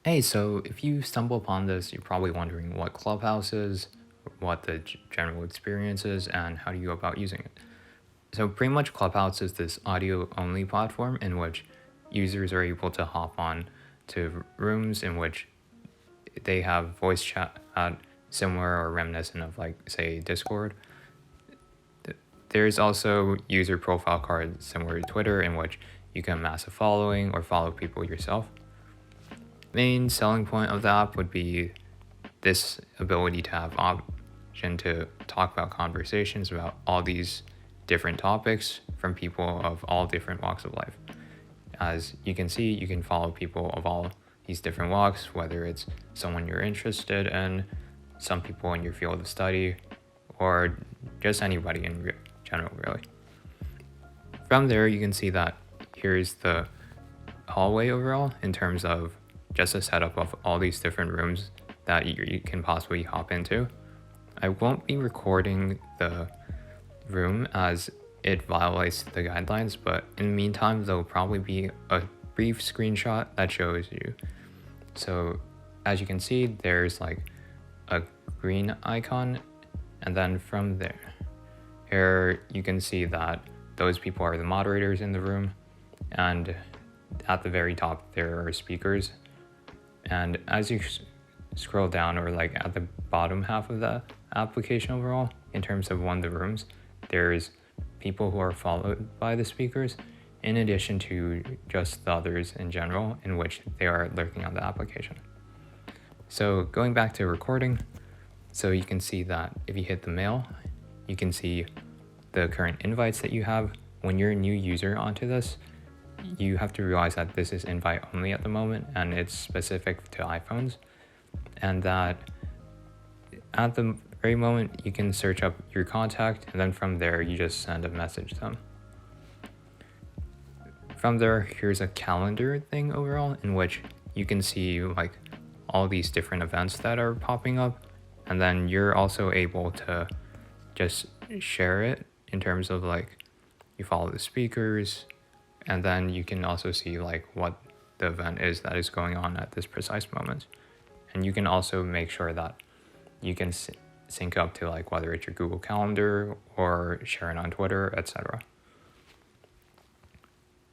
Hey, so if you stumble upon this, you're probably wondering what Clubhouse is, what the general experience is, and how do you go about using it. So pretty much Clubhouse is this audio-only platform in which users are able to hop on to rooms in which they have voice chat similar or reminiscent of like, say, Discord. There's also user profile cards similar to Twitter in which you can amass a following or follow people yourself. Main selling point of the app would be this ability to have option to talk about conversations about all these different topics from people of all different walks of life. As you can see, you can follow people of all these different walks, whether it's someone you're interested in, some people in your field of study, or just anybody in general, really. From there, you can see that here's the hallway overall in terms of just a setup of all these different rooms that you can possibly hop into. I won't be recording the room as it violates the guidelines, but in the meantime, there'll probably be a brief screenshot that shows you. So as you can see, there's like a green icon, and then from there, here you can see that those people are the moderators in the room, and at the very top there are speakers. And as you scroll down, or like at the bottom half of the application overall, in terms of one of the rooms, there's people who are followed by the speakers, in addition to just the others in general, in which they are lurking on the application. So going back to recording, so you can see that if you hit the mail, you can see the current invites that you have. When you're a new user onto this, you have to realize that this is invite only at the moment, and it's specific to iPhones, and that at the very moment you can search up your contact, and then from there you just send a message to them. From there, here's a calendar thing overall in which you can see like all these different events that are popping up, and then you're also able to just share it in terms of like you follow the speakers, and then you can also see like what the event is that is going on at this precise moment. And you can also make sure that you can sync up to like whether it's your Google Calendar or share it on Twitter, etc.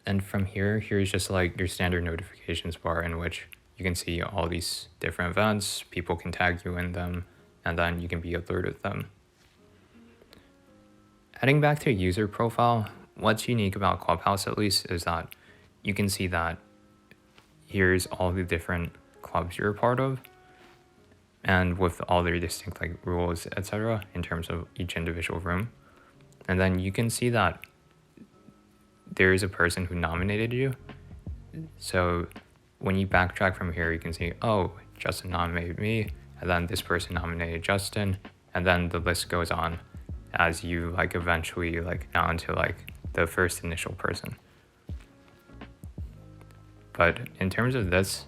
And from here, here's just like your standard notifications bar in which you can see all these different events, people can tag you in them, and then you can be alerted to them. Heading back to user profile, what's unique about Clubhouse at least is that you can see that here's all the different clubs you're a part of, and with all their distinct like rules, etc. in terms of each individual room. And then you can see that there is a person who nominated you. So when you backtrack from here, you can see, oh, Justin nominated me, and then this person nominated Justin, and then the list goes on as you like eventually like down to like the first initial person. But in terms of this,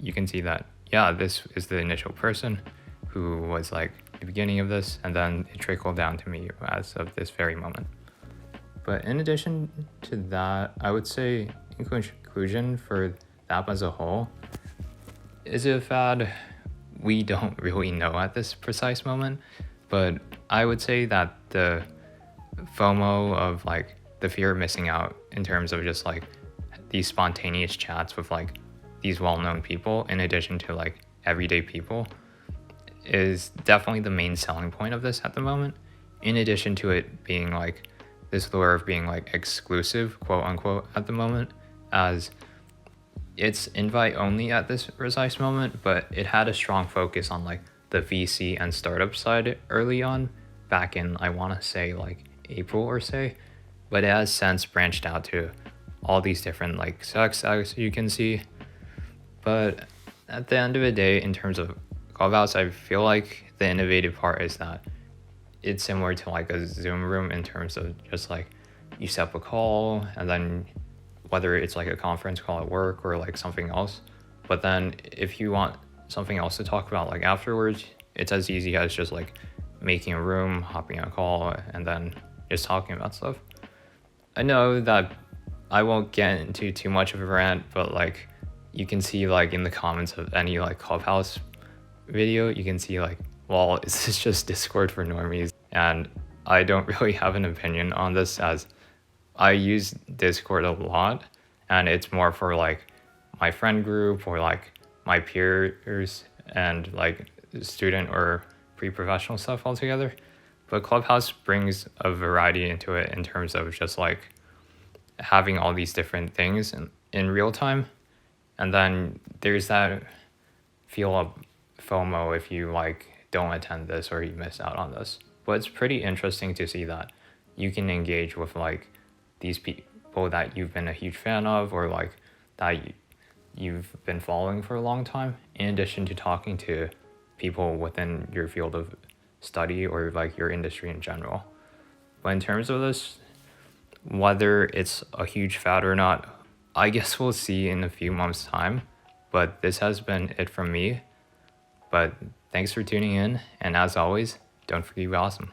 you can see that, yeah, this is the initial person who was like the beginning of this, and then it trickled down to me as of this very moment. But in addition to that, I would say in conclusion for the app as a whole, is it a fad? We don't really know at this precise moment, but I would say that the FOMO of like the fear of missing out in terms of just like these spontaneous chats with like these well-known people in addition to like everyday people is definitely the main selling point of this at the moment, in addition to it being like this lure of being like exclusive, quote unquote, at the moment, as it's invite only at this precise moment, but it had a strong focus on like the VC and startup side early on, back in I want to say like April or say, but it has since branched out to all these different like sects, as you can see. But at the end of the day, in terms of Clubhouse, I feel like the innovative part is that it's similar to like a Zoom room in terms of just like you set up a call, and then whether it's like a conference call at work or like something else. But then if you want something else to talk about like afterwards, it's as easy as just like making a room, hopping on a call, and then just talking about stuff. I know that I won't get into too much of a rant, but like you can see like in the comments of any like Clubhouse video, you can see like, well, is this just Discord for normies? And I don't really have an opinion on this, as I use Discord a lot, and it's more for like my friend group or like my peers and like student or pre-professional stuff altogether. But Clubhouse brings a variety into it in terms of just like having all these different things in real time. And then there's that feel of FOMO if you like don't attend this or you miss out on this. But it's pretty interesting to see that you can engage with like these people that you've been a huge fan of, or like that you've been following for a long time, in addition to talking to people within your field of study or like your industry in general. But in terms of this, whether it's a huge fad or not, I guess we'll see in a few months' time. But this has been it from me. But thanks for tuning in, and as always, don't forget to be awesome.